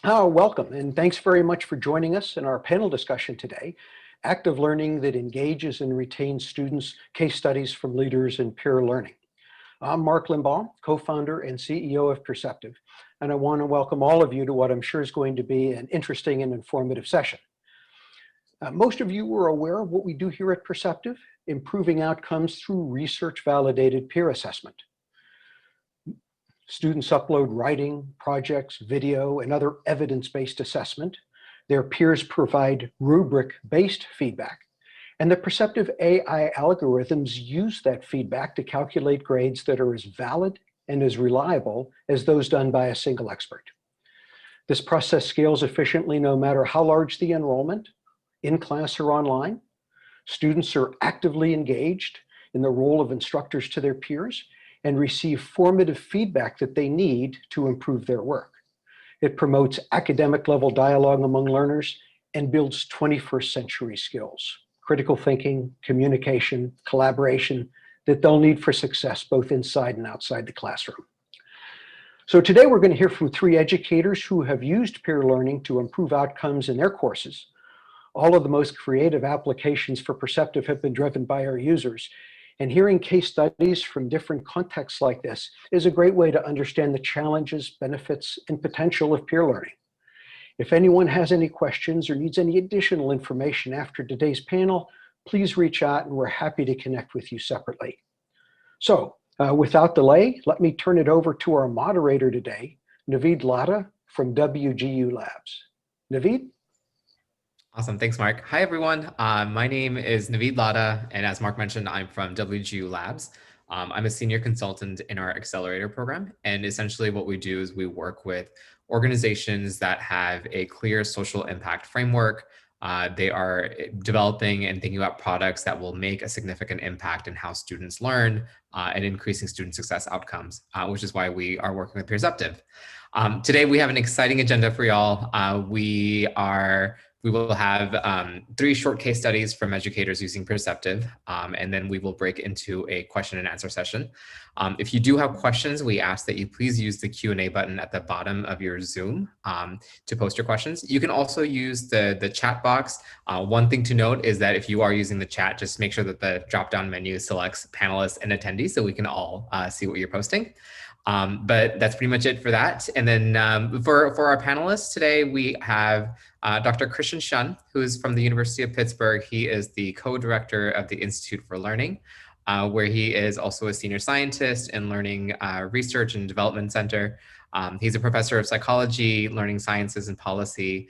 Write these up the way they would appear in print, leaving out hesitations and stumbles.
Welcome, and thanks very much for joining us in our panel discussion today, Active Learning that Engages and Retains Students, Case Studies from Leaders in Peer Learning. I'm Mark Limbaugh, co-founder and CEO of Peerceptiv, and I want to welcome all of you to what I'm sure is going to be an interesting and informative session. Most of you are aware of what we do here at Peerceptiv, improving outcomes through research-validated peer assessment. Students upload writing, projects, video, and other evidence-based assessment. Their peers provide rubric-based feedback. And the perceptive AI algorithms use that feedback to calculate grades that are as valid and as reliable as those done by a single expert. This process scales efficiently no matter how large the enrollment, in class or online. Students are actively engaged in the role of instructors to their peers and receive formative feedback that they need to improve their work. It promotes academic level dialogue among learners and builds 21st century skills, critical thinking, communication, collaboration that they'll need for success both inside and outside the classroom. So today we're going to hear from 3 educators who have used peer learning to improve outcomes in their courses. All of the most creative applications for Peerceptiv have been driven by our users. And hearing case studies from different contexts like this is a great way to understand the challenges, benefits, and potential of peer learning. If anyone has any questions or needs any additional information after today's panel, please reach out and we're happy to connect with you separately. So without delay, let me turn it over to our moderator today, Naveed Latta from WGU Labs. Naveed? Awesome, thanks Mark. Hi everyone, my name is Naveed Latta, and as Mark mentioned, I'm from WGU Labs. I'm a senior consultant in our accelerator program, and essentially what we do is we work with organizations that have a clear social impact framework. They are developing and thinking about products that will make a significant impact in how students learn and increasing student success outcomes, which is why we are working with Peerceptiv. Today we have an exciting agenda for y'all. We will have 3 short case studies from educators using Peerceptiv, and then we will break into a question and answer session. If you do have questions, we ask that you please use the Q&A button at the bottom of your Zoom to post your questions. You can also use the chat box. One thing to note is that if you are using the chat, just make sure that the drop-down menu selects panelists and attendees so we can all see what you're posting. But that's pretty much it for that. And then for our panelists today, we have Dr. Christian Shun, who is from the University of Pittsburgh. He is the co-director of the Institute for Learning, where he is also a senior scientist in Learning Research and Development Center. He's a professor of psychology, learning sciences, and policy.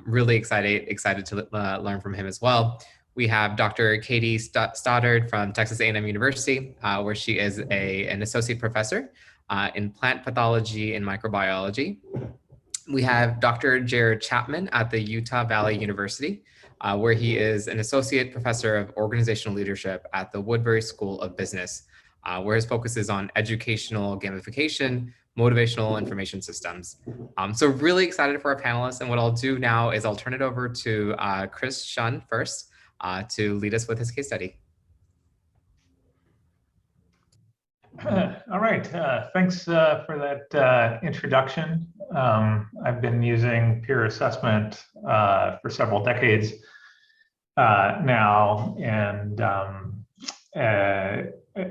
Really excited to learn from him as well. We have Dr. Katie Stoddard from Texas A&M University, where she is an associate professor in plant pathology and microbiology. We have Dr. Jared Chapman at the Utah Valley University, where he is an associate professor of organizational leadership at the Woodbury School of Business, where his focus is on educational gamification, motivational information systems. So really excited for our panelists. And what I'll do now is I'll turn it over to Chris Shun first to lead us with his case study. All right, thanks for that introduction. I've been using peer assessment for several decades now, and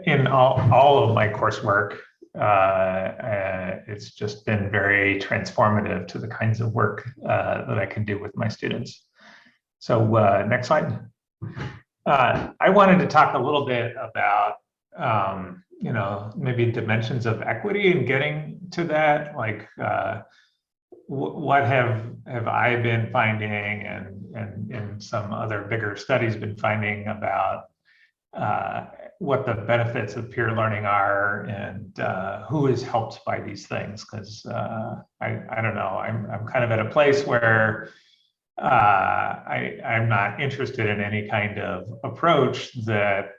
in all of my coursework, it's just been very transformative to the kinds of work that I can do with my students. So next slide. I wanted to talk a little bit about maybe dimensions of equity and getting to that, like what have I been finding and some other bigger studies been finding about what the benefits of peer learning are and who is helped by these things, because I don't know, I'm kind of at a place where I'm not interested in any kind of approach that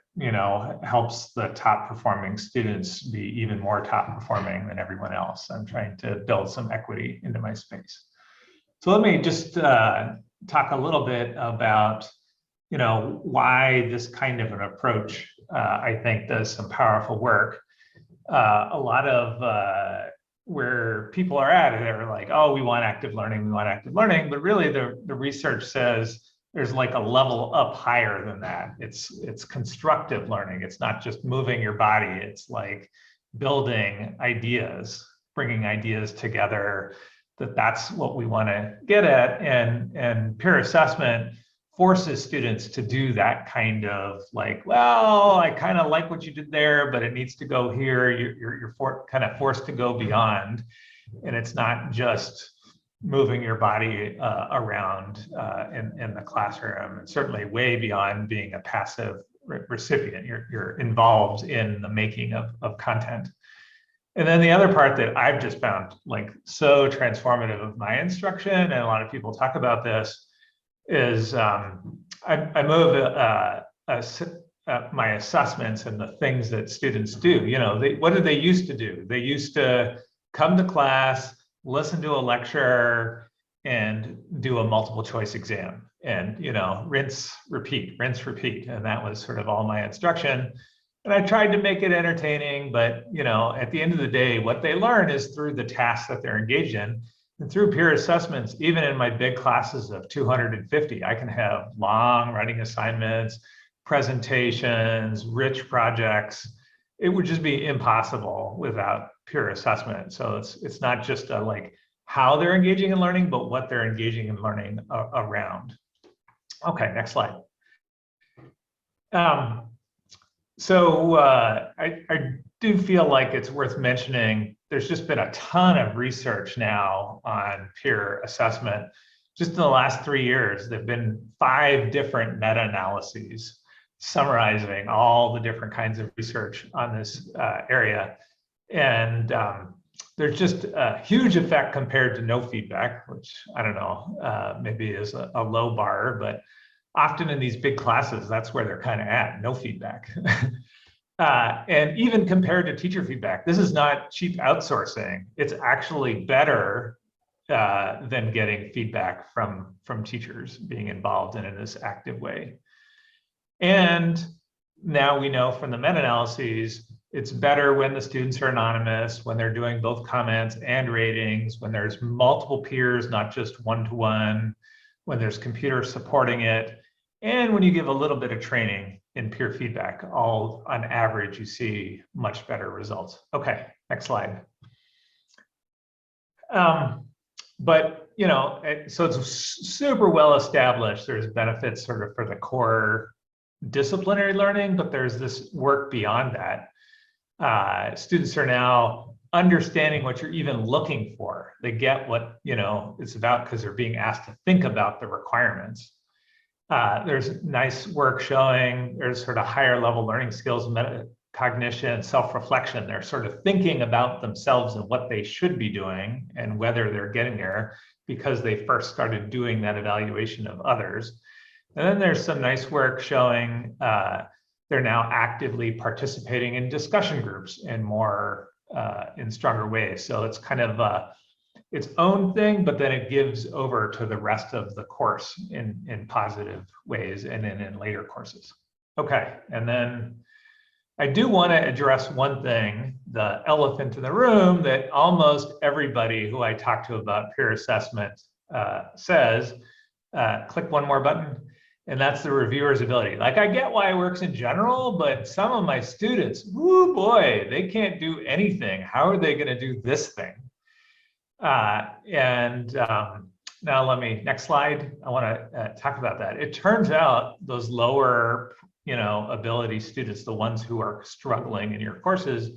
helps the top performing students be even more top performing than everyone else. I'm trying to build some equity into my space. So let me just talk a little bit about why this kind of an approach I think does some powerful work. A lot of where people are at. They're like, oh, we want active learning, we want active learning. But really the research says there's like a level up higher than that. It's constructive learning. It's not just moving your body. It's like building ideas, bringing ideas together. That's what we want to get at. And peer assessment forces students to do that kind of like, well, I kind of like what you did there, but it needs to go here. You're kind of forced to go beyond. And it's not just moving your body around in the classroom. It's certainly way beyond being a passive recipient. You're involved in the making of content. And then the other part that I've just found like so transformative of my instruction, and a lot of people talk about this, is I move my assessments and the things that students do. You know, what did they used to do? They used to come to class, listen to a lecture, and do a multiple choice exam. And, you know, rinse, repeat. And that was sort of all my instruction. And I tried to make it entertaining, but, you know, at the end of the day, what they learn is through the tasks that they're engaged in. And through peer assessments, even in my big classes of 250, I can have long writing assignments, presentations, rich projects. It would just be impossible without peer assessment. So it's not just like how they're engaging in learning, but what they're engaging in learning around. Okay, next slide. So I do feel like it's worth mentioning, there's just been a ton of research now on peer assessment. Just in the last 3 years, there've been 5 different meta-analyses summarizing all the different kinds of research on this area. And there's just a huge effect compared to no feedback, which I don't know, maybe is a low bar, but often in these big classes, that's where they're kind of at, no feedback. And even compared to teacher feedback, this is not cheap outsourcing. It's actually better than getting feedback from teachers being involved in this active way. And now we know from the meta-analyses, it's better when the students are anonymous, when they're doing both comments and ratings, when there's multiple peers, not just one-to-one, when there's computers supporting it, and when you give a little bit of training in peer feedback. All on average, you see much better results. Okay, next slide. But, you know, so it's super well established. There's benefits sort of for the core disciplinary learning, but there's this work beyond that. Students are now understanding what you're even looking for. They get what, you know, it's about because they're being asked to think about the requirements. There's nice work showing there's sort of higher level learning skills, metacognition, self-reflection. They're sort of thinking about themselves and what they should be doing and whether they're getting there because they first started doing that evaluation of others. And then there's some nice work showing they're now actively participating in discussion groups in stronger ways. So it's kind of its own thing, but then it gives over to the rest of the course in positive ways and then in later courses. Okay, and then I do want to address one thing, the elephant in the room that almost everybody who I talk to about peer assessment says, click one more button, and that's the reviewer's ability. Like, I get why it works in general, but some of my students, whoo boy, they can't do anything. How are they going to do this thing? Now next slide, I want to talk about that. It turns out those lower, you know, ability students, the ones who are struggling in your courses,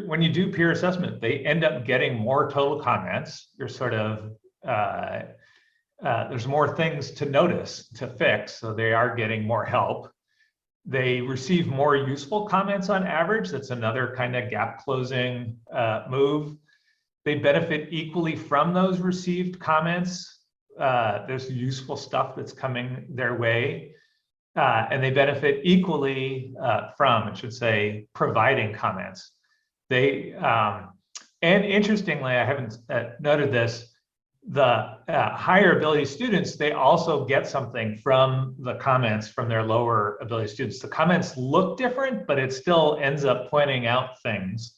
when you do peer assessment, they end up getting more total comments. You're sort of, there's more things to notice, to fix, so they are getting more help. They receive more useful comments on average. That's another kind of gap closing move. They benefit equally from those received comments. There's useful stuff that's coming their way. And they benefit equally from, I should say, providing comments. And interestingly, I haven't noted this, the higher ability students, they also get something from the comments from their lower ability students. The comments look different, but it still ends up pointing out things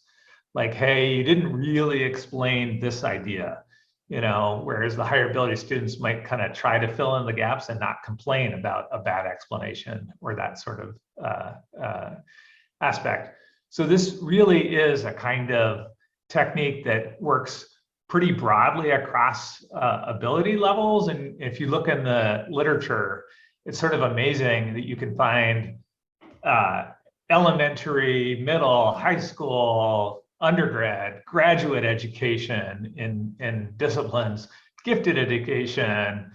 like, hey, you didn't really explain this idea, whereas the higher ability students might kind of try to fill in the gaps and not complain about a bad explanation or that sort of aspect. So this really is a kind of technique that works pretty broadly across ability levels. And if you look in the literature, it's sort of amazing that you can find elementary, middle, high school, undergrad, graduate education in disciplines, gifted education,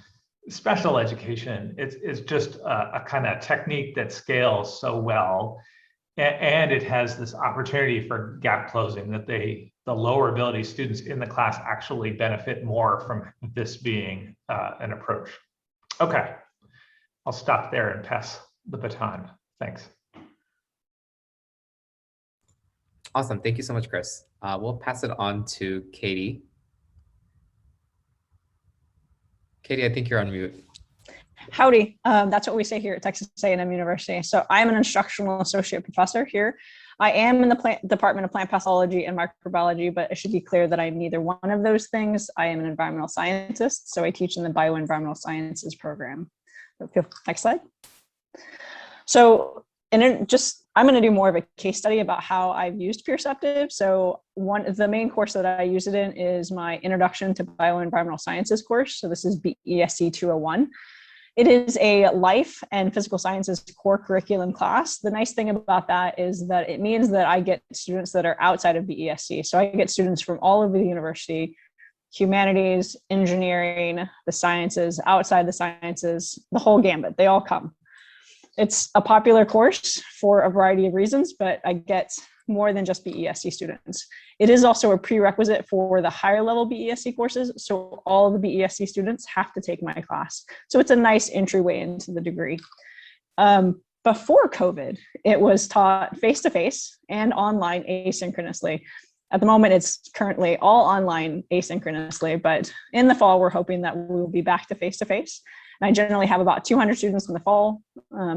special education. It's just a kind of technique that scales so well. And it has this opportunity for gap closing, that the lower ability students in the class actually benefit more from this being an approach. Okay, I'll stop there and pass the baton. Thanks. Awesome. Thank you so much, Chris. We'll pass it on to Katie. Katie, I think you're on mute. Howdy. That's what we say here at Texas A&M University. So I'm an instructional associate professor here. I am in the Department of Plant Pathology and Microbiology, but it should be clear that I'm neither one of those things. I am an environmental scientist, so I teach in the bioenvironmental sciences program. Next slide. So, I'm going to do more of a case study about how I've used Peerceptiv. So the main course that I use it in is my Introduction to Bioenvironmental Sciences course. So this is BESC 201. It is a life and physical sciences core curriculum class. The nice thing about that is that it means that I get students that are outside of BESC. So I get students from all over the university, humanities, engineering, the sciences, outside the sciences, the whole gambit, they all come. It's a popular course for a variety of reasons, but I get more than just BESC students. It is also a prerequisite for the higher level BESC courses, so all of the BESC students have to take my class. So it's a nice entryway into the degree. Before COVID, it was taught face-to-face and online asynchronously. At the moment, it's currently all online asynchronously, but in the fall, we're hoping that we will be back to face-to-face. And I generally have about 200 students in the fall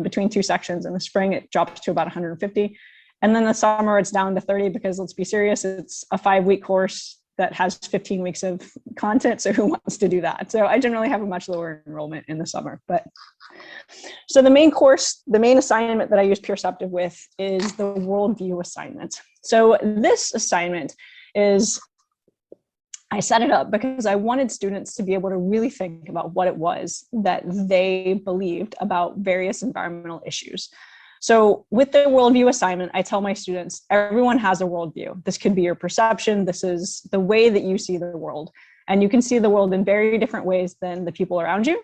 between two sections. In the spring, it drops to about 150. And then the summer, it's down to 30 because, let's be serious, it's a 5-week course that has 15 weeks of content. So who wants to do that? So I generally have a much lower enrollment in the summer. So the main course, the main assignment that I use Peerceptiv with is the worldview assignment. So this assignment is, I set it up because I wanted students to be able to really think about what it was that they believed about various environmental issues. So with the worldview assignment, I tell my students, everyone has a worldview. This could be your perception. This is the way that you see the world. And you can see the world in very different ways than the people around you.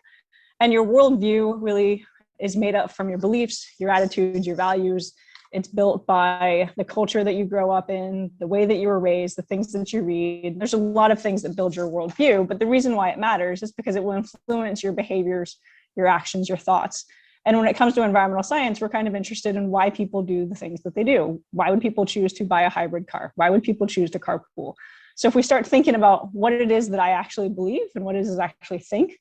And your worldview really is made up from your beliefs, your attitudes, your values. It's built by the culture that you grow up in, the way that you were raised, the things that you read. There's a lot of things that build your worldview, but the reason why it matters is because it will influence your behaviors, your actions, your thoughts. And when it comes to environmental science, we're kind of interested in why people do the things that they do. Why would people choose to buy a hybrid car? Why would people choose to carpool? So if we start thinking about what it is that I actually believe and what it is I actually think,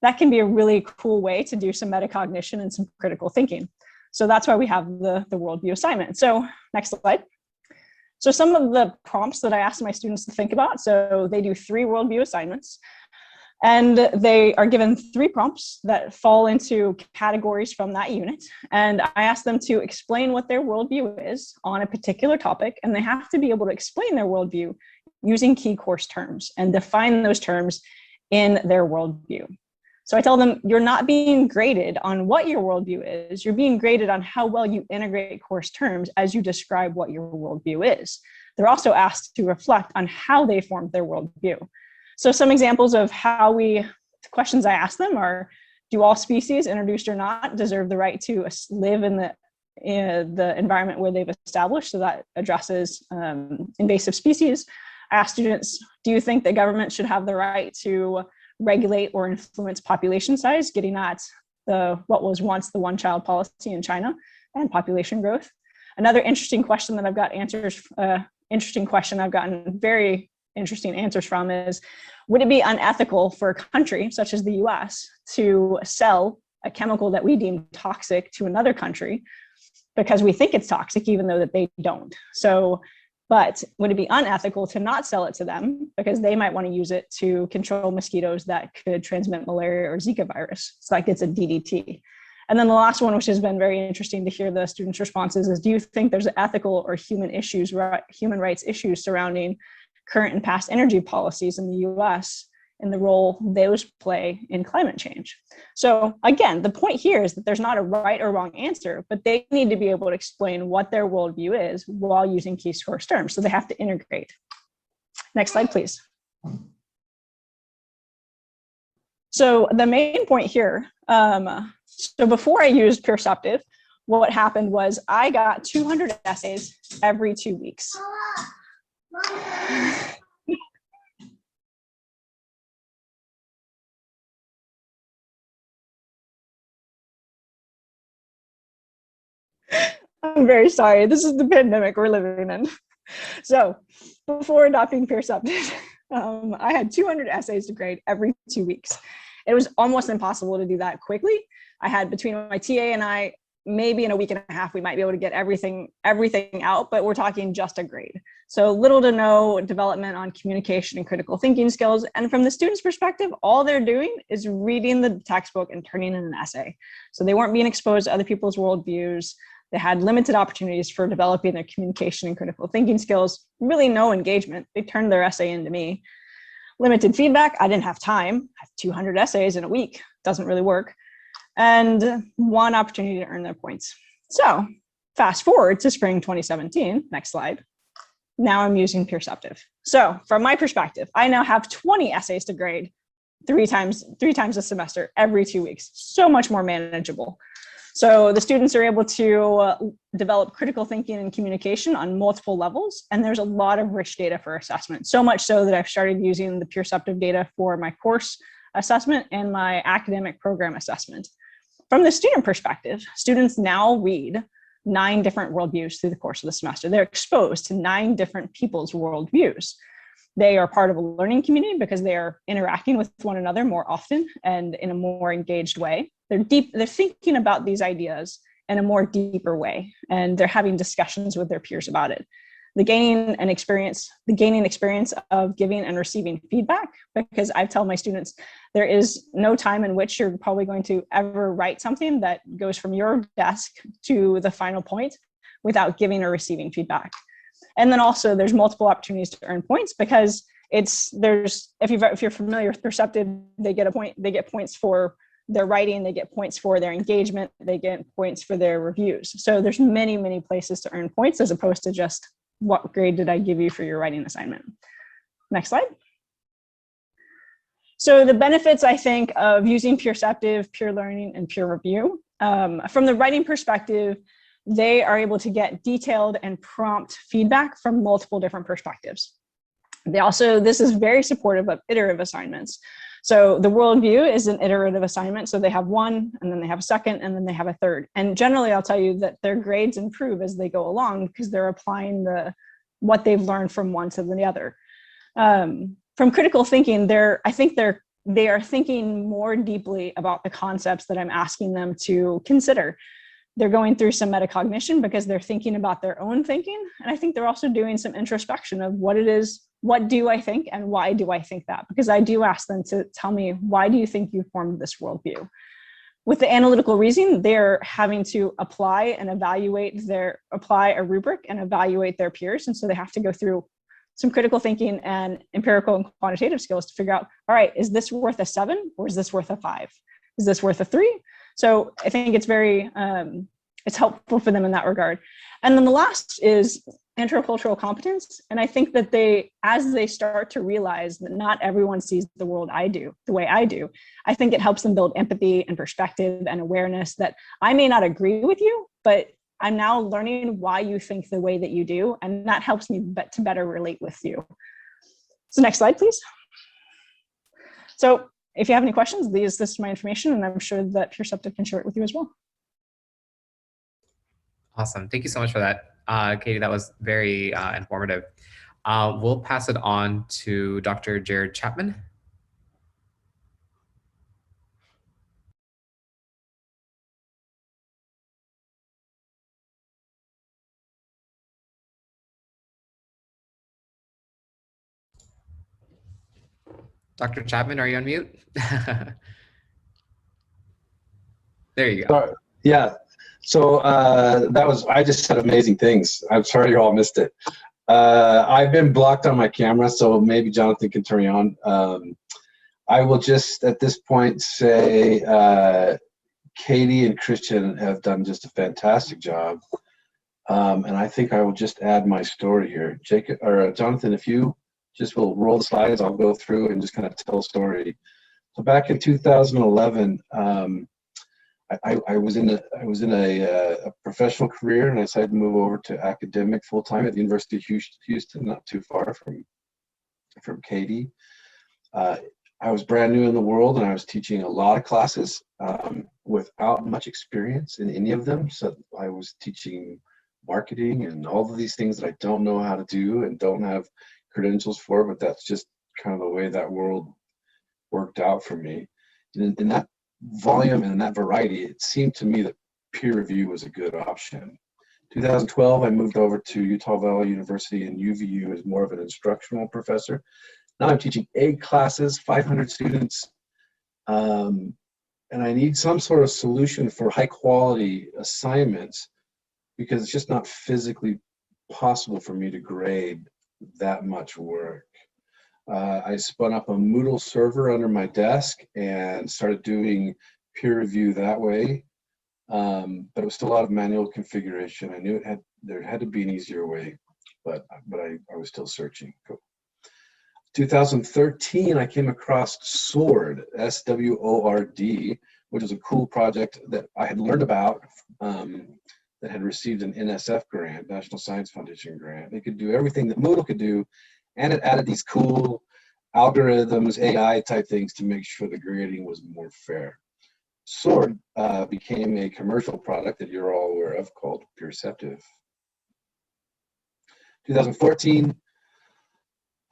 that can be a really cool way to do some metacognition and some critical thinking. So that's why we have the worldview assignment. So next slide. So some of the prompts that I ask my students to think about, so they do 3 worldview assignments. And they are given 3 prompts that fall into categories from that unit. And I ask them to explain what their worldview is on a particular topic. And they have to be able to explain their worldview using key course terms and define those terms in their worldview. So I tell them, you're not being graded on what your worldview is. You're being graded on how well you integrate course terms as you describe what your worldview is. They're also asked to reflect on how they formed their worldview. So some examples of questions I ask them are, do all species, introduced or not, deserve the right to live in the environment where they've established? So that addresses invasive species. I ask students, do you think that government should have the right to regulate or influence population size, getting at what was once the one-child policy in China and population growth? Another interesting question that I've got I've gotten very interesting answers from is, would it be unethical for a country such as the US to sell a chemical that we deem toxic to another country because we think it's toxic, even though that they don't? So But would it be unethical to not sell it to them because they might want to use it to control mosquitoes that could transmit malaria or Zika virus? So that gets a DDT. And then the last one, which has been very interesting to hear the students' responses, is do you think there's ethical or human rights issues surrounding current and past energy policies in the US and the role those play in climate change? So again, the point here is that there's not a right or wrong answer, but they need to be able to explain what their worldview is while using key source terms. So they have to integrate. Next slide, please. So the main point here, so before I used Peerceptiv, what happened was I got 200 essays every 2 weeks. I'm very sorry. This is the pandemic we're living in. So before adopting Peerceptiv, I had 200 essays to grade every 2 weeks. It was almost impossible to do that quickly. I had, between my TA and I, maybe in a week and a half, we might be able to get everything out, but we're talking just a grade. So little to no development on communication and critical thinking skills. And from the student's perspective, all they're doing is reading the textbook and turning in an essay. So they weren't being exposed to other people's worldviews. They had limited opportunities for developing their communication and critical thinking skills, really no engagement. They turned their essay into me. Limited feedback, I didn't have time. I have 200 essays in a week, doesn't really work. And one opportunity to earn their points. So fast forward to spring 2017, next slide. Now I'm using Peerceptiv. So from my perspective, I now have 20 essays to grade three times a semester, every 2 weeks. So much more manageable. So the students are able to develop critical thinking and communication on multiple levels, and there's a lot of rich data for assessment. So much so that I've started using the Peerceptiv data for my course assessment and my academic program assessment. From the student perspective, students now read 9 different worldviews through the course of the semester. They're exposed to 9 different people's worldviews. They are part of a learning community because they are interacting with one another more often and in a more engaged way. They're thinking about these ideas in a more deeper way, and they're having discussions with their peers about it. The gaining experience of giving and receiving feedback, because I tell my students, there is no time in which you're probably going to ever write something that goes from your desk to the final point without giving or receiving feedback. And then also there's multiple opportunities to earn points, because if you're familiar with Peerceptiv, they get points for their writing, they get points for their engagement, they get points for their reviews. So there's many, many places to earn points as opposed to just what grade did I give you for your writing assignment. Next slide. So the benefits, I think, of using Peerceptiv, peer learning, and peer review. From the writing perspective, they are able to get detailed and prompt feedback from multiple different perspectives. This is very supportive of iterative assignments. So the worldview is an iterative assignment. So they have one, and then they have a second, and then they have a third. And generally, I'll tell you that their grades improve as they go along because they're applying what they've learned from one to the other. From critical thinking, I think they are thinking more deeply about the concepts that I'm asking them to consider. They're going through some metacognition because they're thinking about their own thinking. And I think they're also doing some introspection of what it is, what do I think and why do I think that? Because I do ask them to tell me, why do you think you formed this worldview? With the analytical reasoning, they're having to apply a rubric and evaluate their peers. And so they have to go through some critical thinking and empirical and quantitative skills to figure out, all right, is this worth a 7 or is this worth a 5? Is this worth a 3? So I think it's it's helpful for them in that regard. And then the last is intercultural competence. And I think that as they start to realize that not everyone sees the world the way I do, I think it helps them build empathy and perspective and awareness that I may not agree with you, but I'm now learning why you think the way that you do. And that helps me to better relate with you. So next slide, please. So if you have any questions, this is my information, and I'm sure that Peerceptiv can share it with you as well. Awesome. Thank you so much for that, Katie. That was very informative. We'll pass it on to Dr. Jared Chapman. Dr. Chapman, are you on mute? There you go. Sorry. Yeah. So I just said amazing things. I'm sorry you all missed it. I've been blocked on my camera, so maybe Jonathan can turn me on. I will just at this point say Katie and Christian have done just a fantastic job. And I think I will just add my story here. Jacob or Jonathan, if you just will roll the slides, I'll go through and just kind of tell a story. So back in 2011, I was in a professional career, and I decided to move over to academic full time at the University of Houston, not too far from Katie. I was brand new in the world, and I was teaching a lot of classes without much experience in any of them. So I was teaching marketing and all of these things that I don't know how to do and don't have credentials for, but that's just kind of the way that world worked out for me. In that volume and that variety, it seemed to me that peer review was a good option. 2012, I moved over to Utah Valley University and UVU as more of an instructional professor. Now I'm teaching 8 classes, 500 students, and I need some sort of solution for high quality assignments because it's just not physically possible for me to grade that much work. I spun up a Moodle server under my desk and started doing peer review that way, but it was still a lot of manual configuration. I knew there had to be an easier way, but I was still searching. Cool. 2013, I came across SWORD, S-W-O-R-D, which is a cool project that I had learned about that had received an NSF grant, National Science Foundation grant. It could do everything that Moodle could do, and it added these cool algorithms, AI type things to make sure the grading was more fair. SWORD became a commercial product that you're all aware of called Peerceptiv. 2014,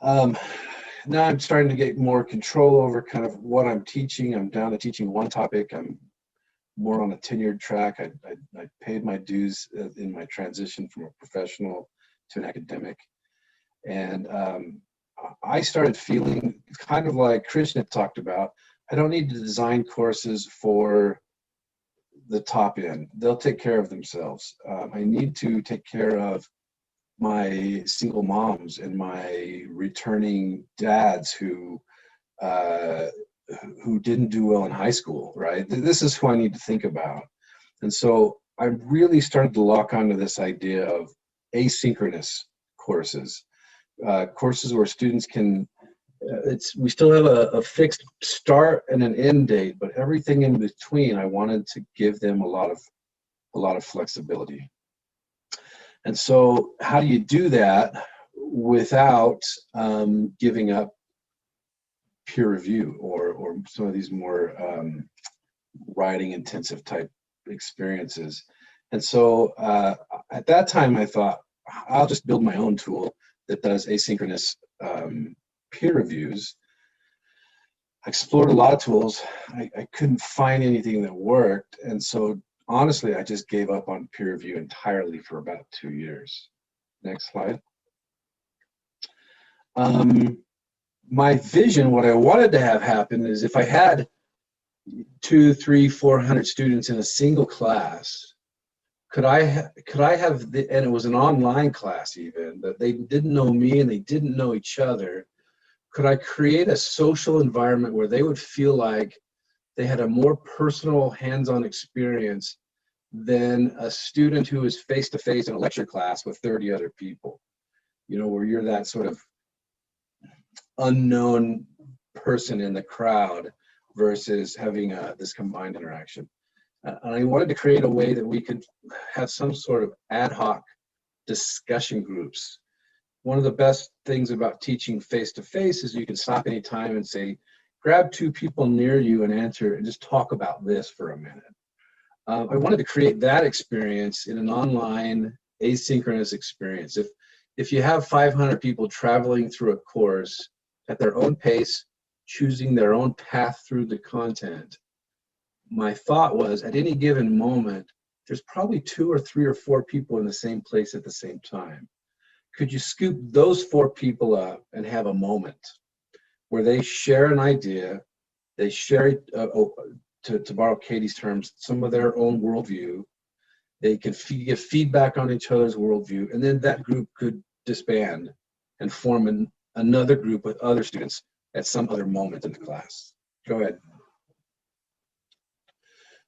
now I'm starting to get more control over kind of what I'm teaching. I'm down to teaching one topic. I'm more on a tenured track. I paid my dues in my transition from a professional to an academic. And I started feeling kind of like Christian had talked about, I don't need to design courses for the top end. They'll take care of themselves. I need to take care of my single moms and my returning dads who didn't do well in high school, right? This is who I need to think about. And so I really started to lock onto this idea of asynchronous courses. Courses where students can, we still have a fixed start and an end date, but everything in between, I wanted to give them a lot of flexibility. And so how do you do that without giving up peer review or some of these more writing intensive type experiences? And so at that time I thought, I'll just build my own tool that does asynchronous peer reviews. I explored a lot of tools. I couldn't find anything that worked. And so honestly, I just gave up on peer review entirely for about 2 years. Next slide. My vision, what I wanted to have happen is if I had 200, 300, 400 students in a single class, could I have, and it was an online class even, that they didn't know me and they didn't know each other, could I create a social environment where they would feel like they had a more personal hands-on experience than a student who is face-to-face in a lecture class with 30 other people, you know, where you're that sort of unknown person in the crowd versus having this combined interaction. And I wanted to create a way that we could have some sort of ad hoc discussion groups. One of the best things about teaching face-to-face is you can stop anytime and say, grab 2 people near you and answer and just talk about this for a minute. I wanted to create that experience in an online asynchronous experience. If you have 500 people traveling through a course at their own pace, choosing their own path through the content, my thought was at any given moment, there's probably 2 or 3 or 4 people in the same place at the same time. Could you scoop those 4 people up and have a moment where they share an idea, they share, to borrow Katie's terms, some of their own worldview. They can give feedback on each other's worldview, and then that group could disband and form another group with other students at some other moment in the class. Go ahead.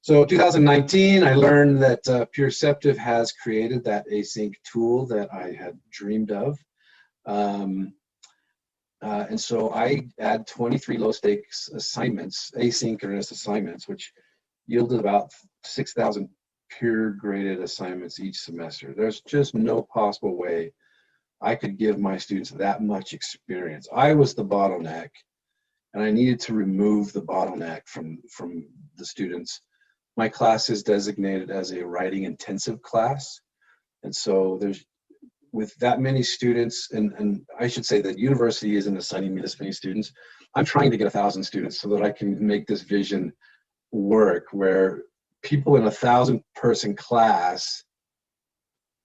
So 2019, I learned that Peerceptiv has created that async tool that I had dreamed of. And so I add 23 low stakes assignments, asynchronous assignments, which yielded about 6,000 peer graded assignments each semester. There's just no possible way I could give my students that much experience. I was the bottleneck, and I needed to remove the bottleneck from the students. My class is designated as a writing intensive class. And so there's, with that many students, and I should say that university isn't assigning me this many students. I'm trying to get 1,000 students so that I can make this vision work, where people in a 1,000-person class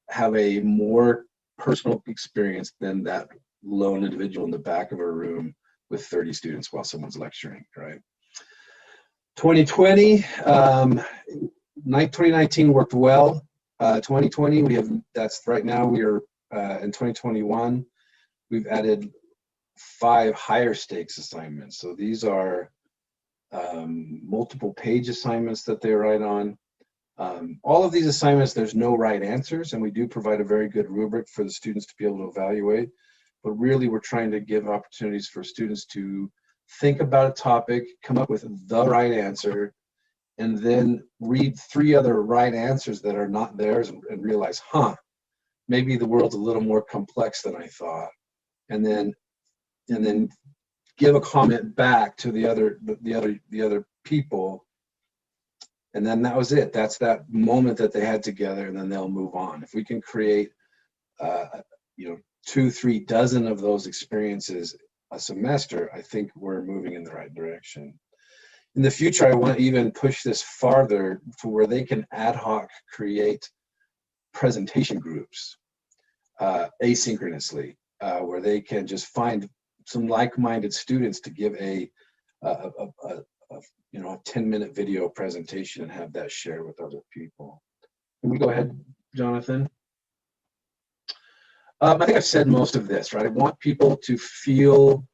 have a more personal experience than that lone individual in the back of a room with 30 students while someone's lecturing, right? 2020, 2019 worked well. 2020, that's right now, we are in 2021, we've added 5 higher stakes assignments. So these are multiple page assignments that they write on. All of these assignments, there's no right answers, and we do provide a very good rubric for the students to be able to evaluate. But really, we're trying to give opportunities for students to think about a topic, come up with the right answer, and then read 3 other right answers that are not theirs and realize, maybe the world's a little more complex than I thought. And then give a comment back to the other people. And then that was it. That's that moment that they had together, and then they'll move on. If we can create 2-3 dozen of those experiences a semester, I think we're moving in the right direction. In the future, I want to even push this farther to where they can ad hoc create presentation groups asynchronously, where they can just find some like-minded students to give a 10-minute video presentation and have that shared with other people. Can we go ahead, Jonathan? I think I've said most of this, right? I want people to feel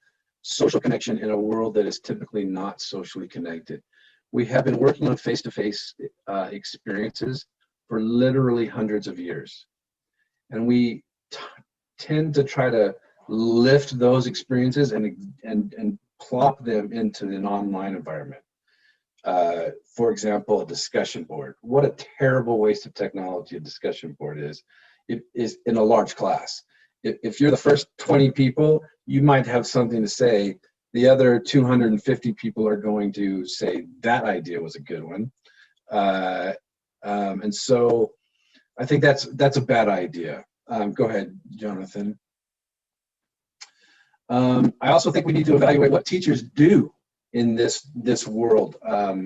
social connection in a world that is typically not socially connected. We have been working on face-to-face experiences for literally hundreds of years. And we tend to try to lift those experiences and plop them into an online environment. For example, a discussion board. What a terrible waste of technology a discussion board is. It is in a large class. If you're the first 20 people, you might have something to say. The other 250 people are going to say that idea was a good one. And so I think that's a bad idea. Go ahead, Jonathan. I also think we need to evaluate what teachers do in this world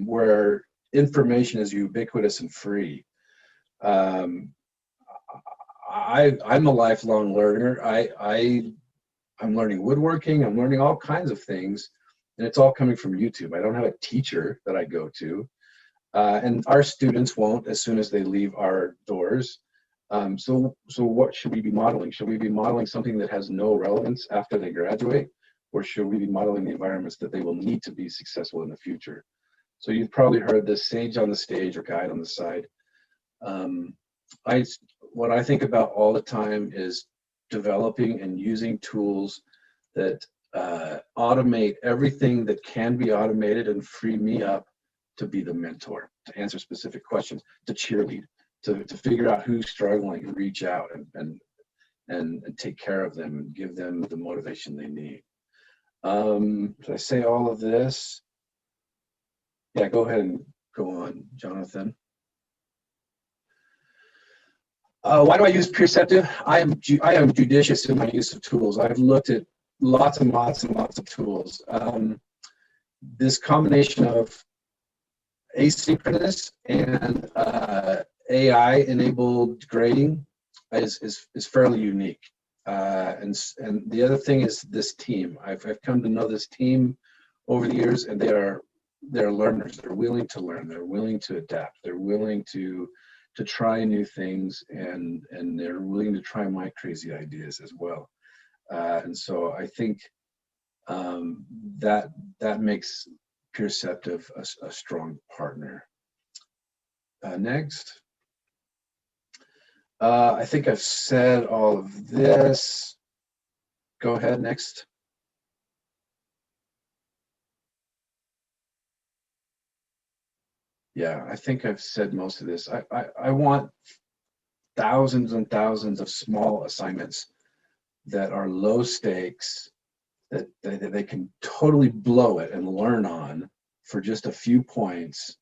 where information is ubiquitous and free. I'm a lifelong learner. I'm learning woodworking. I'm learning all kinds of things, and it's all coming from YouTube. I don't have a teacher that I go to, and our students won't as soon as they leave our doors. So what should we be modeling? Should we be modeling something that has no relevance after they graduate, or should we be modeling the environments that they will need to be successful in the future? So you've probably heard this sage on the stage or guide on the side. What I think about all the time is developing and using tools that automate everything that can be automated and free me up to be the mentor, to answer specific questions, to cheerlead, to figure out who's struggling and reach out and take care of them and give them the motivation they need. Did I say all of this? Yeah, go ahead and go on, Jonathan. Why do I use Peerceptiv? I am judicious in my use of tools. I've looked at lots and lots and lots of tools. This combination of asynchronous and AI-enabled grading is fairly unique. And the other thing is this team. I've come to know this team over the years, and they're learners. They're willing to learn. They're willing to adapt. They're willing to try new things, and they're willing to try my crazy ideas as well. And so I think that makes Peerceptiv a strong partner. Next. I think I've said all of this. Go ahead, next. Yeah, I think I've said most of this. I want thousands and thousands of small assignments that are low stakes, that they can totally blow it and learn on for just a few points,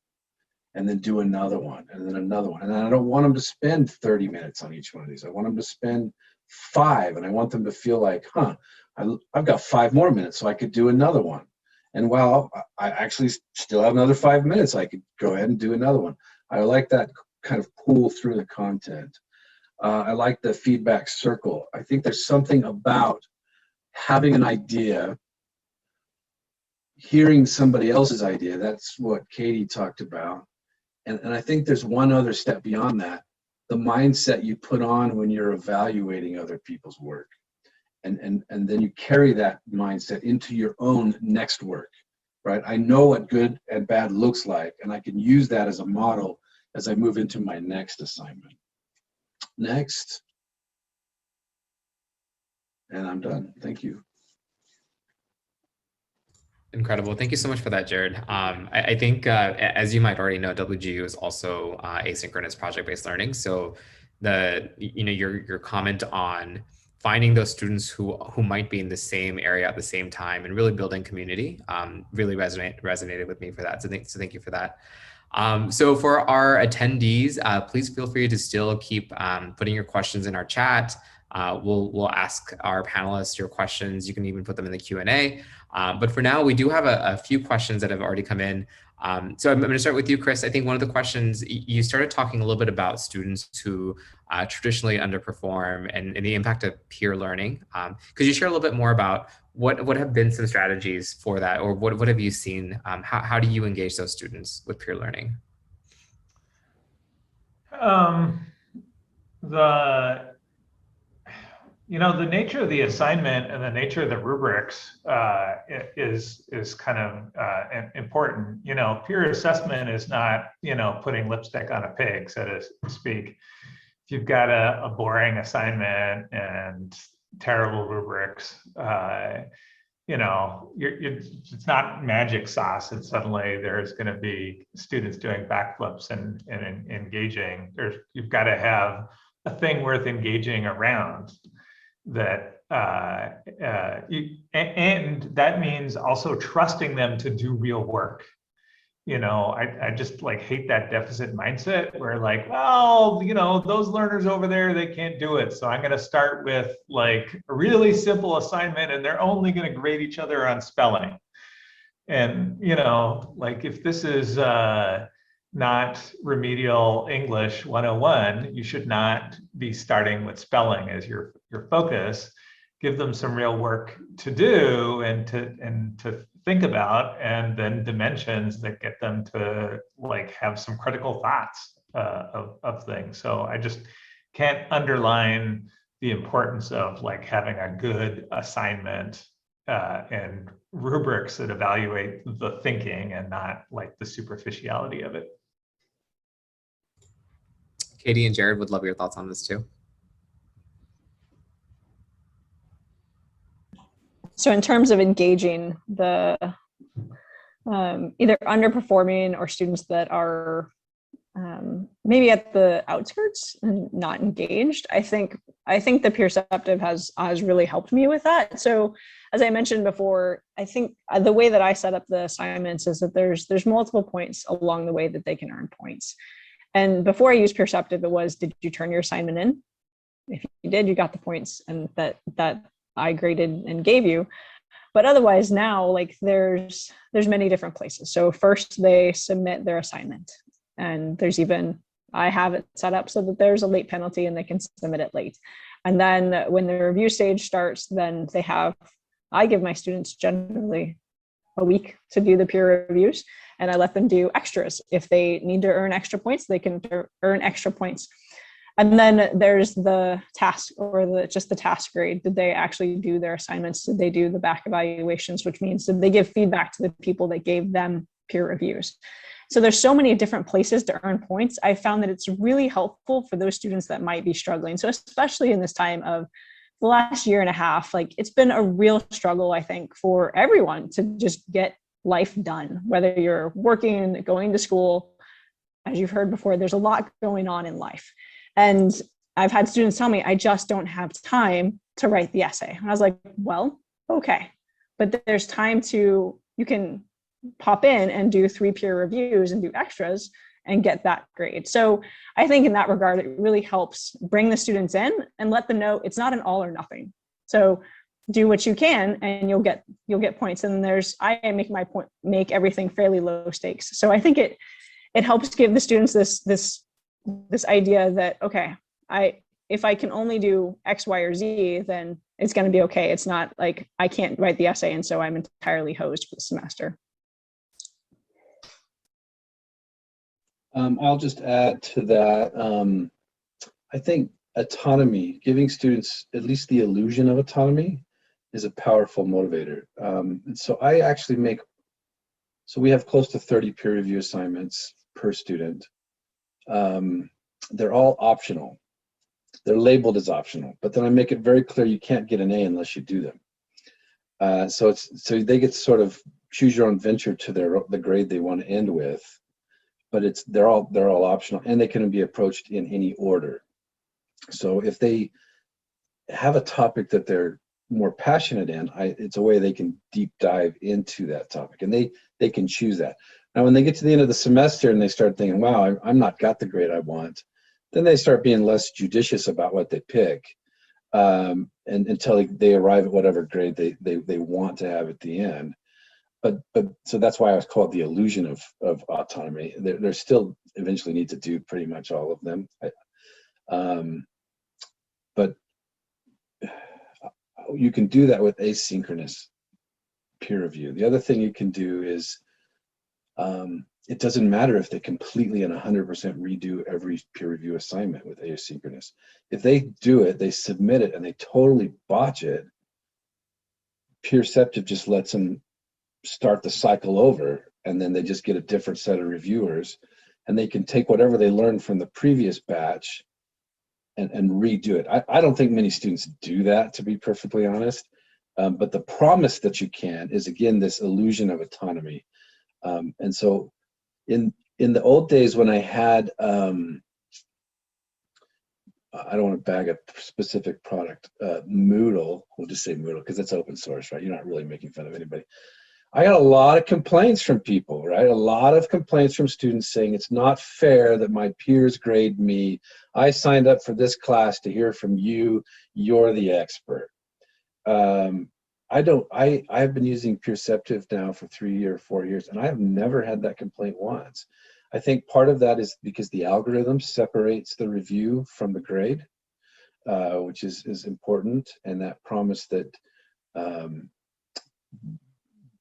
and then do another one, and then another one. And I don't want them to spend 30 minutes on each one of these. I want them to spend 5, and I want them to feel like, I've got 5 more minutes, so I could do another one. And while I actually still have another 5 minutes, I could go ahead and do another one. I like that kind of pull through the content. I like the feedback circle. I think there's something about having an idea, hearing somebody else's idea. That's what Katie talked about. And I think there's one other step beyond that, the mindset you put on when you're evaluating other people's work. And then you carry that mindset into your own next work, right? I know what good and bad looks like, and I can use that as a model as I move into my next assignment. Next. And I'm done. Thank you. Incredible. Thank you so much for that, Jared. I think, as you might already know, WGU is also asynchronous project-based learning. So your comment on finding those students who might be in the same area at the same time and really building community really resonated with me for that. So thank you for that. So for our attendees, please feel free to still keep putting your questions in our chat. We'll ask our panelists your questions. You can even put them in the Q&A. But for now, we do have a few questions that have already come in. So I'm going to start with you, Chris. I think one of the questions, you started talking a little bit about students who traditionally underperform and the impact of peer learning. Could you share a little bit more about what have been some strategies for that, or what have you seen? How do you engage those students with peer learning? The nature of the assignment and the nature of the rubrics is kind of important. Peer assessment is not, putting lipstick on a pig, so to speak. If you've got a boring assignment and terrible rubrics, it's not magic sauce, and suddenly there's going to be students doing backflips and engaging. You've got to have a thing worth engaging around. And that means also trusting them to do real work. I just hate that deficit mindset where those learners over there, they can't do it. So I'm going to start with a really simple assignment, and they're only going to grade each other on spelling. And, if this is not remedial English 101, you should not be starting with spelling as your focus. Give them some real work to do and to think about, and then dimensions that get them to have some critical thoughts of things. So I just can't underline the importance of having a good assignment and rubrics that evaluate the thinking and not the superficiality of it. Katie and Jared, would love your thoughts on this too. So in terms of engaging the either underperforming or students that are maybe at the outskirts and not engaged, I think the Peerceptiv has really helped me with that. So as I mentioned before, I think the way that I set up the assignments is that there's multiple points along the way that they can earn points. And before I used Peerceptiv, it was, did you turn your assignment in? If you did, you got the points and that I graded and gave you. But otherwise now, there's many different places. So first they submit their assignment, and I have it set up so that there's a late penalty and they can submit it late. And then when the review stage starts, then I give my students generally a week to do the peer reviews, and I let them do extras. If they need to earn extra points, they can earn extra points. And then there's the task, or just the task grade. Did they actually do their assignments? Did they do the back evaluations, which means did they give feedback to the people that gave them peer reviews? So there's so many different places to earn points. I found that it's really helpful for those students that might be struggling. So especially in this time of the last year and a half, like it's been a real struggle, I think, for everyone to just get life done, whether you're working, going to school. As you've heard before, there's a lot going on in life. And I've had students tell me, I just don't have time to write the essay. And I was like, well, okay, but there's time you can pop in and do 3 peer reviews and do extras and get that grade. So I think in that regard, it really helps bring the students in and let them know it's not an all or nothing. So do what you can and you'll get points. And I make everything fairly low stakes. So I think it helps give the students this idea that, okay, if I can only do X, Y, or Z, then it's going to be okay. It's not like I can't write the essay, and so I'm entirely hosed for the semester. I'll just add to that. I think autonomy, giving students at least the illusion of autonomy, is a powerful motivator. And so I actually we have close to 30 peer review assignments per student. They're all optional. They're labeled as optional, but then I make it very clear you can't get an A unless you do them. So they get to sort of choose your own venture to the grade they want to end with, but they're all optional, and they can be approached in any order. So if they have a topic that they're more passionate in, it's a way they can deep dive into that topic, and they can choose that. Now, when they get to the end of the semester and they start thinking, wow, I'm not got the grade I want, then they start being less judicious about what they pick, and until they arrive at whatever grade they want to have at the end. But so that's why I was called the illusion of autonomy. They're still eventually need to do pretty much all of them. But you can do that with asynchronous peer review. The other thing you can do is it doesn't matter if they completely and 100% redo every peer review assignment with asynchronous. If they do it, they submit it, and they totally botch it, Peerceptiv just lets them start the cycle over, and then they just get a different set of reviewers, and they can take whatever they learned from the previous batch and redo it. I don't think many students do that, to be perfectly honest, but the promise that you can is, again, this illusion of autonomy. And so in the old days when I had, I don't want to bag a specific product, Moodle, we'll just say Moodle because it's open source, right? You're not really making fun of anybody. I got a lot of complaints from people, right? A lot of complaints from students saying it's not fair that my peers grade me. I signed up for this class to hear from you. You're the expert. I've been using Peerceptiv now for 3 or 4 years, and I have never had that complaint once. I think part of that is because the algorithm separates the review from the grade, which is important, and that promise that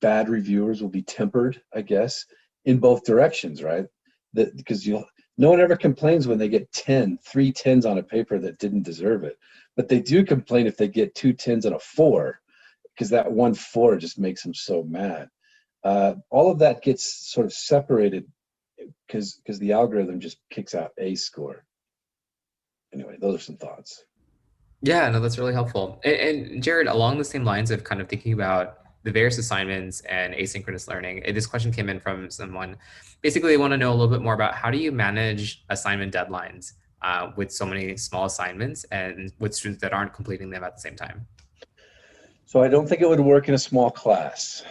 bad reviewers will be tempered, I guess, in both directions, right? Because no one ever complains when they get 3 10s on a paper that didn't deserve it, but they do complain if they get 2 10s and a 4, because that 1 4 just makes them so mad. All of that gets sort of separated because the algorithm just kicks out a score. Anyway, those are some thoughts. Yeah, no, that's really helpful. And Jared, along the same lines of kind of thinking about the various assignments and asynchronous learning, this question came in from someone. Basically, they want to know a little bit more about how do you manage assignment deadlines with so many small assignments and with students that aren't completing them at the same time? So I don't think it would work in a small class.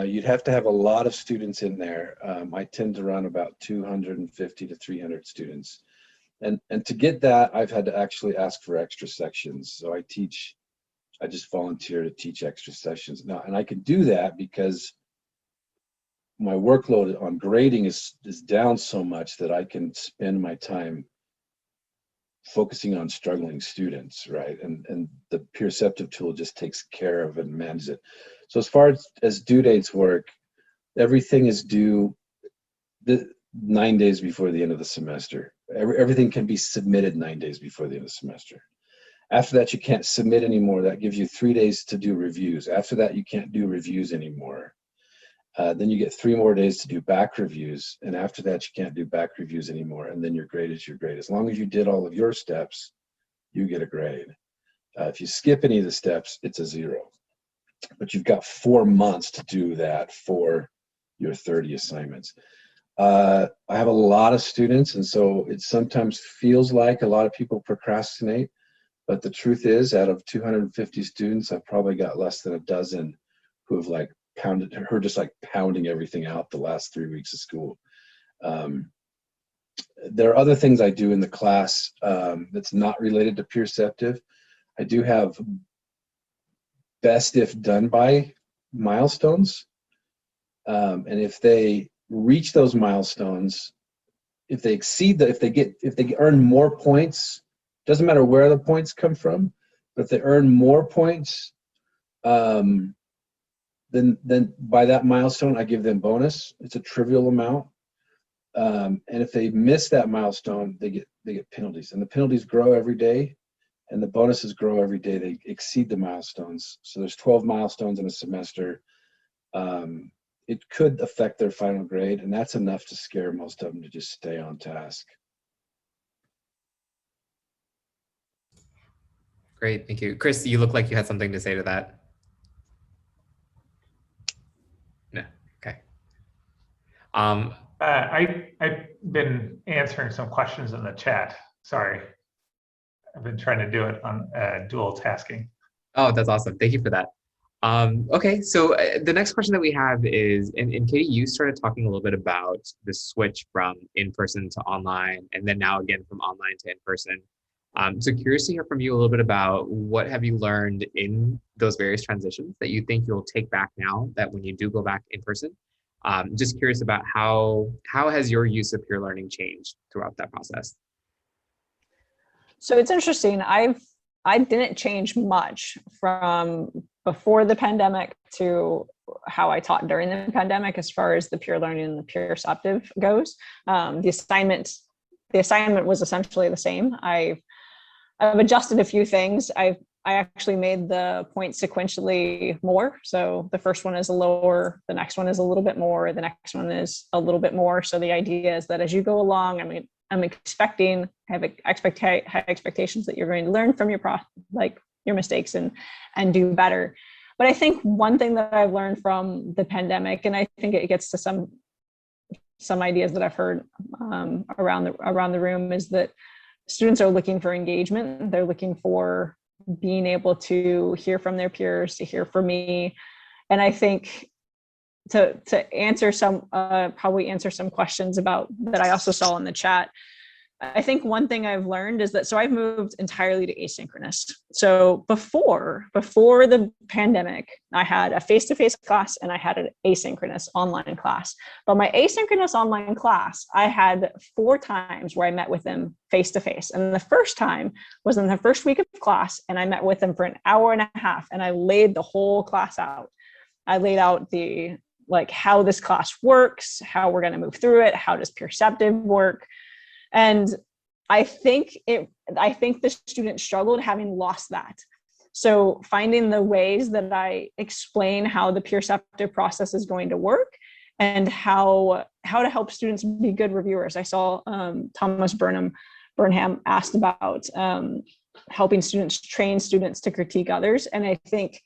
You'd have to have a lot of students in there. I tend to run about 250 to 300 students. And to get that, I've had to actually ask for extra sections. So I just volunteer to teach extra sessions now. And I can do that because my workload on grading is down so much that I can spend my time focusing on struggling students, right? And the Peerceptiv tool just takes care of and manages it. So as far as due dates work, everything is due 9 days before the end of the semester. Everything can be submitted 9 days before the end of the semester. After that, you can't submit anymore. That gives you 3 days to do reviews. After that, you can't do reviews anymore. Then you get 3 more days to do back reviews. And after that, you can't do back reviews anymore. And then your grade is your grade. As long as you did all of your steps, you get a grade. If you skip any of the steps, it's a 0. But you've got 4 months to do that for your 30 assignments. I have a lot of students, and so it sometimes feels like a lot of people procrastinate. But the truth is, out of 250 students, I've probably got less than a dozen who have like just like pounding everything out the last 3 weeks of school. There are other things I do in the class that's not related to Peerceptiv. I do have best if done by milestones. And if they reach those milestones, if they exceed if they earn more points, doesn't matter where the points come from, but if they earn more points, then by that milestone, I give them bonus. It's a trivial amount. And if they miss that milestone, they get penalties, and the penalties grow every day, and the bonuses grow every day. They exceed the milestones. So there's 12 milestones in a semester. It could affect their final grade, and that's enough to scare most of them to just stay on task. Great, thank you. Chris, you look like you had something to say to that. No, okay. I've been answering some questions in the chat. Sorry. I've been trying to do it on dual tasking. Oh, that's awesome. Thank you for that. Okay, so the next question that we have is, and Katie, you started talking a little bit about the switch from in-person to online, and then now again from online to in-person. So curious to hear from you a little bit about what have you learned in those various transitions that you think you'll take back now that when you do go back in person. Just curious about how has your use of peer learning changed throughout that process? So it's interesting. I didn't change much from before the pandemic to how I taught during the pandemic as far as the peer learning and the Peerceptiv goes. The assignment was essentially the same. I've adjusted a few things. I actually made the points sequentially more. So the first one is a lower, the next one is a little bit more, the next one is a little bit more. So the idea is that as you go along, I'm expecting, have high expectations that you're going to learn from your mistakes and do better. But I think one thing that I've learned from the pandemic, and I think it gets to some ideas that I've heard around the room, is that students are looking for engagement. They're looking for being able to hear from their peers, to hear from me. And I think to answer probably answer some questions about that I also saw in the chat, I think one thing I've learned is that, so I've moved entirely to asynchronous. So before the pandemic, I had a face-to-face class and I had an asynchronous online class. But my asynchronous online class, I had 4 times where I met with them face-to-face. And the first time was in the first week of class, and I met with them for an hour and a half, and I laid the whole class out. I laid out how this class works, how we're going to move through it, how does Peerceptiv work. And I think the students struggled having lost that. So finding the ways that I explain how the Peerceptiv process is going to work and how to help students be good reviewers. I saw Thomas Burnham asked about helping students train students to critique others. And I think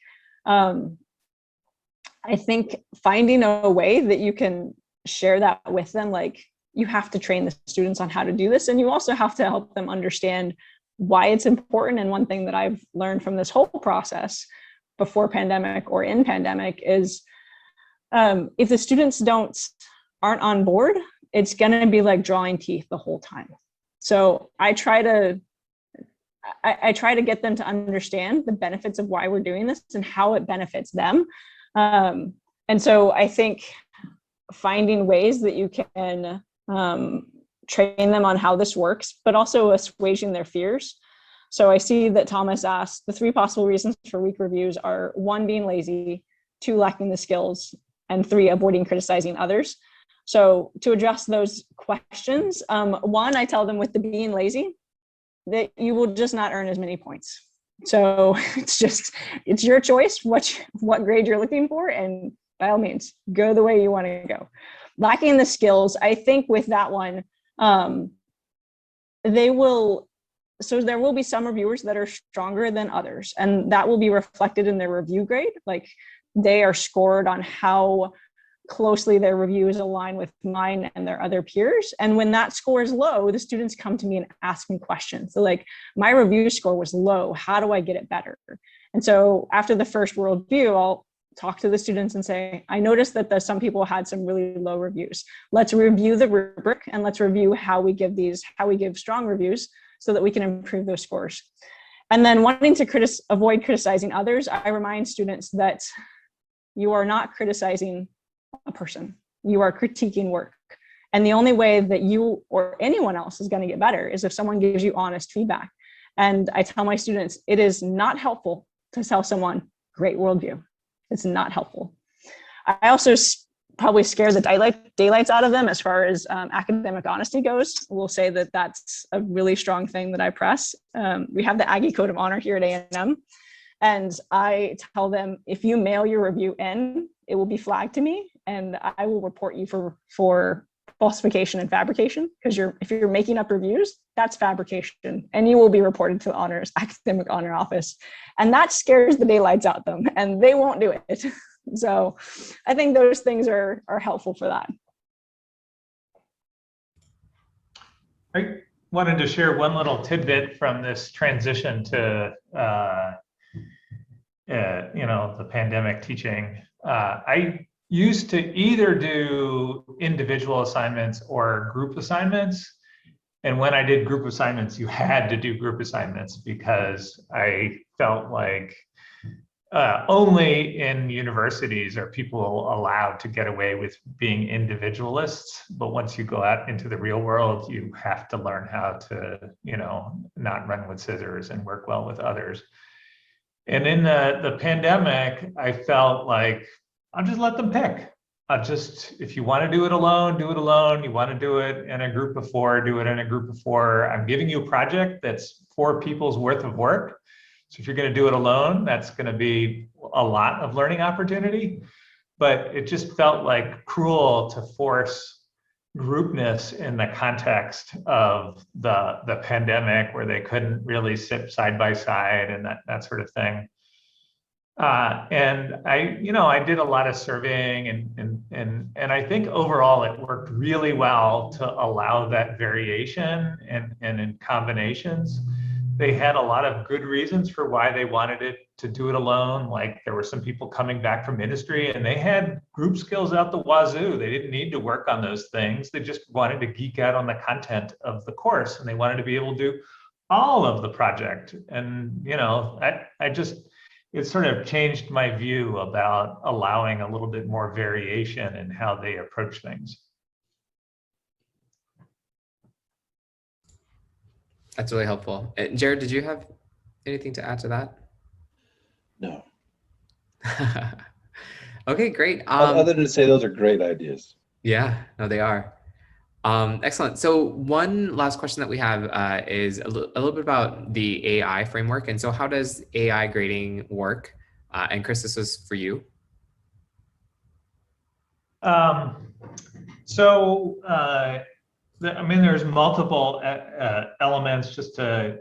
finding a way that you can share that with them, you have to train the students on how to do this, and you also have to help them understand why it's important. And one thing that I've learned from this whole process, before pandemic or in pandemic, is if the students aren't on board, it's going to be like drawing teeth the whole time. So I try to get them to understand the benefits of why we're doing this and how it benefits them. And so I think finding ways that you can train them on how this works, but also assuaging their fears. So I see that Thomas asked, the 3 possible reasons for weak reviews are 1, being lazy, 2, lacking the skills, and 3, avoiding criticizing others. So to address those questions, 1, I tell them with the being lazy, that you will just not earn as many points. So it's your choice what grade you're looking for, and by all means, go the way you want to go. Lacking the skills, I think with that one, there will be some reviewers that are stronger than others, and that will be reflected in their review grade. Like, they are scored on how closely their reviews align with mine and their other peers. And when that score is low, the students come to me and ask me questions. So like, my review score was low. How do I get it better? And so after the first world view, I'll talk to the students and say, I noticed that some people had some really low reviews. Let's review the rubric and let's review how we give strong reviews so that we can improve those scores. And then wanting to avoid criticizing others, I remind students that you are not criticizing a person, you are critiquing work. And the only way that you or anyone else is going to get better is if someone gives you honest feedback. And I tell my students, it is not helpful to tell someone, great worldview. It's not helpful. I also probably scare the daylights out of them as far as academic honesty goes. We'll say that that's a really strong thing that I press. We have the Aggie Code of Honor here at A&M. And I tell them, if you mail your review in, it will be flagged to me, and I will report you for falsification and fabrication, because if you're making up reviews, that's fabrication, and you will be reported to the academic honor office. And that scares the daylights out of them, and they won't do it. So I think those things are helpful for that. I wanted to share one little tidbit from this transition to the pandemic teaching. I used to either do individual assignments or group assignments. And when I did group assignments, you had to do group assignments because I felt like only in universities are people allowed to get away with being individualists. But once you go out into the real world, you have to learn how to, not run with scissors and work well with others. And in the pandemic, I felt like, I'll just let them pick. If you want to do it alone, do it alone. You want to do it in a group of 4, do it in a group of 4. I'm giving you a project that's 4 people's worth of work. So if you're going to do it alone, that's going to be a lot of learning opportunity. But it just felt like cruel to force groupness in the context of the pandemic, where they couldn't really sit side by side and that sort of thing. And I did a lot of surveying, and I think overall it worked really well to allow that variation and in combinations. They had a lot of good reasons for why they wanted it to do it alone. Like, there were some people coming back from industry and they had group skills out the wazoo. They didn't need to work on those things. They just wanted to geek out on the content of the course, and they wanted to be able to do all of the project. And, it sort of changed my view about allowing a little bit more variation in how they approach things. That's really helpful. Jared, did you have anything to add to that? No. Okay, great. Other than to say those are great ideas. Yeah, no, they are. Excellent. So one last question that we have is a little bit about the AI framework. And so how does AI grading work? And Chris, this is for you. There's multiple elements just to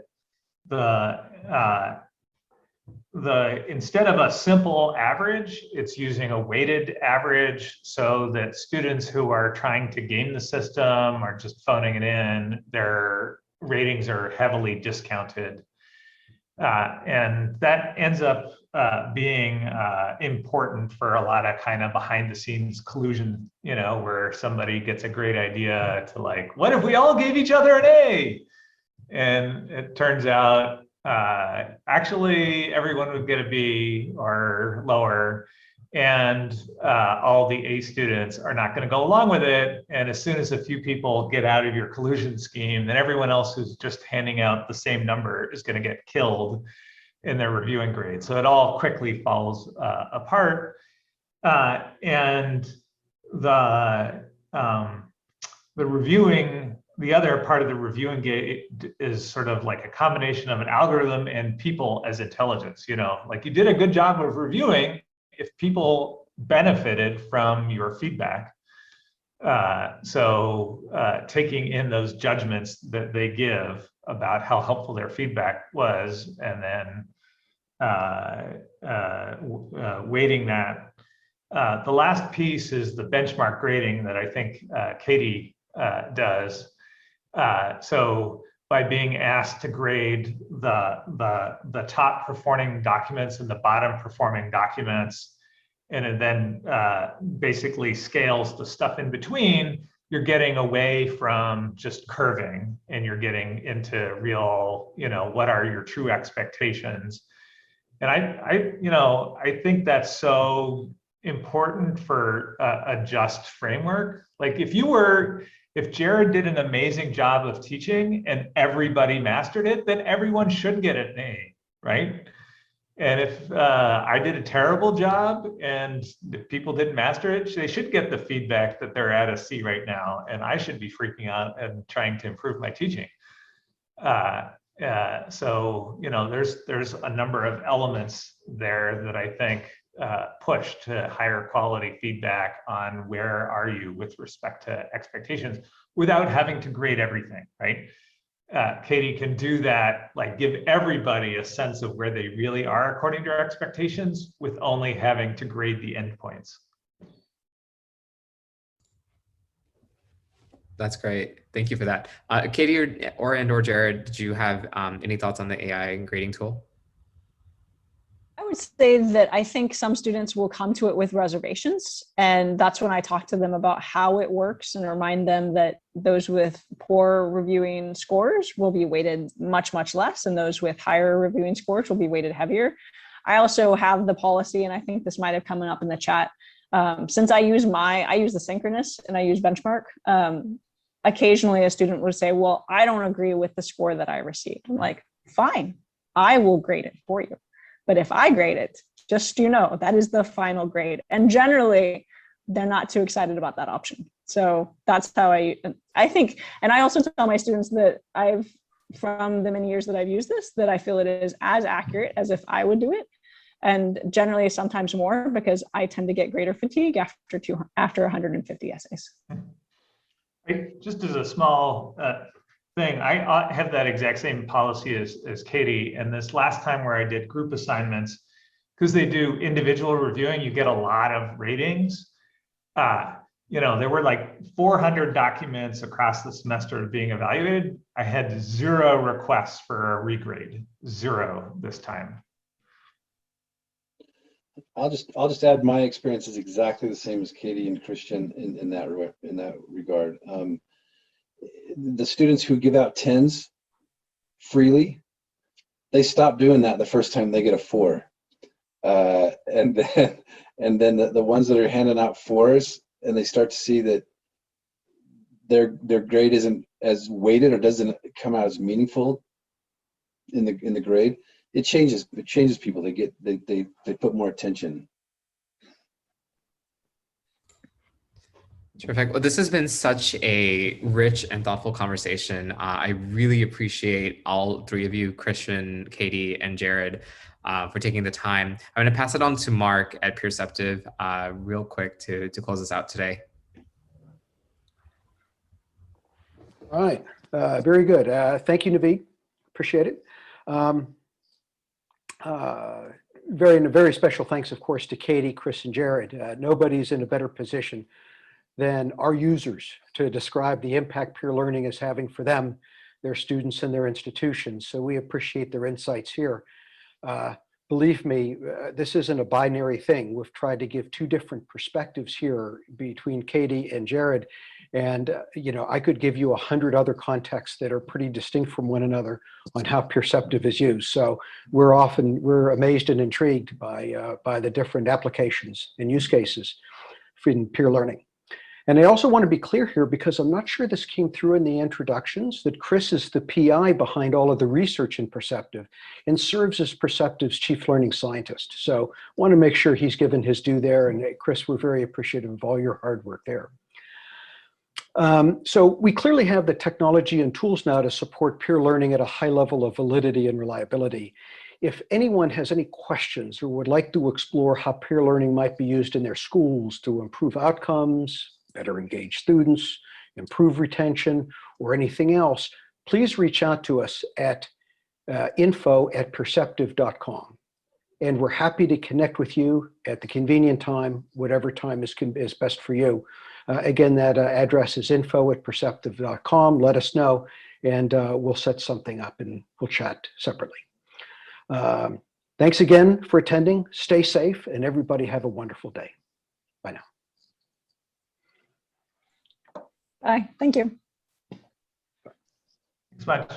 instead of a simple average, it's using a weighted average, so that students who are trying to game the system or just phoning it in, their ratings are heavily discounted. And that ends up being important for a lot of kind of behind the scenes collusion, where somebody gets a great idea to like, what if we all gave each other an A? And it turns out actually everyone would get a B or lower. and all the A students are not going to go along with it. And as soon as a few people get out of your collusion scheme, then everyone else who's just handing out the same number is going to get killed in their reviewing grade. So it all quickly falls apart. And the reviewing, the other part of the reviewing gate is sort of like a combination of an algorithm and people as intelligence. You know, like you did a good job of reviewing if people benefited from your feedback. Taking in those judgments that they give about how helpful their feedback was, and then weighting that. The last piece is the benchmark grading that I think Katie does. So by being asked to grade the top performing documents and the bottom performing documents, and it then basically scales the stuff in between, you're getting away from just curving and you're getting into real, you know, what are your true expectations? And I think that's so important for a just framework. Like if Jared did an amazing job of teaching and everybody mastered it, then everyone should get an A, right? And if I did a terrible job and people didn't master it, they should get the feedback that they're at a C right now, and I should be freaking out and trying to improve my teaching. So, you know, there's a number of elements there that I think push to higher quality feedback on where are you with respect to expectations without having to grade everything, right? Katie can do that, like give everybody a sense of where they really are according to our expectations with only having to grade the endpoints. That's great. Thank you for that. Katie or Jared, did you have any thoughts on the AI grading tool? I would say that I think some students will come to it with reservations, and that's when I talk to them about how it works and remind them that those with poor reviewing scores will be weighted much, much less, and those with higher reviewing scores will be weighted heavier. I also have the policy, and I think this might have come up in the chat, since I use the synchronous and I use benchmark, occasionally a student would say, well, I don't agree with the score that I received. I'm like, fine, I will grade it for you. But if I grade it, just, you know, that is the final grade. And generally, they're not too excited about that option. So that's how I think, and I also tell my students that from the many years that I've used this, that I feel it is as accurate as if I would do it. And generally sometimes more, because I tend to get greater fatigue after 150 essays. Just as a small thing, I have that exact same policy as Katie. And this last time where I did group assignments, because they do individual reviewing, you get a lot of ratings. You know, there were like 400 documents across the semester being evaluated. I had 0 requests for a regrade, 0 this time. I'll just add my experience is exactly the same as Katie and Christian in that regard. The students who give out 10s freely, they stop doing that the first time they get a 4, and then the ones that are handing out 4s, and they start to see that their grade isn't as weighted or doesn't come out as meaningful in the grade. It changes people. They put more attention. Terrific. Well, this has been such a rich and thoughtful conversation. I really appreciate all 3 of you, Christian, Katie, and Jared, for taking the time. I'm going to pass it on to Mark at Peerceptiv real quick to close us out today. All right. Very good. Thank you, Naveed. Appreciate it. Very special thanks, of course, to Katie, Chris, and Jared. Nobody's in a better position than our users to describe the impact peer learning is having for them, their students, and their institutions. So we appreciate their insights here. Believe me, this isn't a binary thing. We've tried to give 2 different perspectives here between Katie and Jared, And, I could give you 100 other contexts that are pretty distinct from one another on how Peerceptiv is used. So we're amazed and intrigued by the different applications and use cases in peer learning. And I also want to be clear here, because I'm not sure this came through in the introductions, that Chris is the PI behind all of the research in Peerceptiv and serves as Peerceptiv's chief learning scientist. So I want to make sure he's given his due there. And Chris, we're very appreciative of all your hard work there. So we clearly have the technology and tools now to support peer learning at a high level of validity and reliability. If anyone has any questions or would like to explore how peer learning might be used in their schools to improve outcomes, better engage students, improve retention, or anything else, please reach out to us at info@perceptive.com. And we're happy to connect with you at the convenient time, whatever time is best for you. Again, that address is info@perceptive.com. Let us know, and we'll set something up and we'll chat separately. Thanks again for attending. Stay safe, and everybody have a wonderful day. Bye now. Bye. Thank you. Thanks much.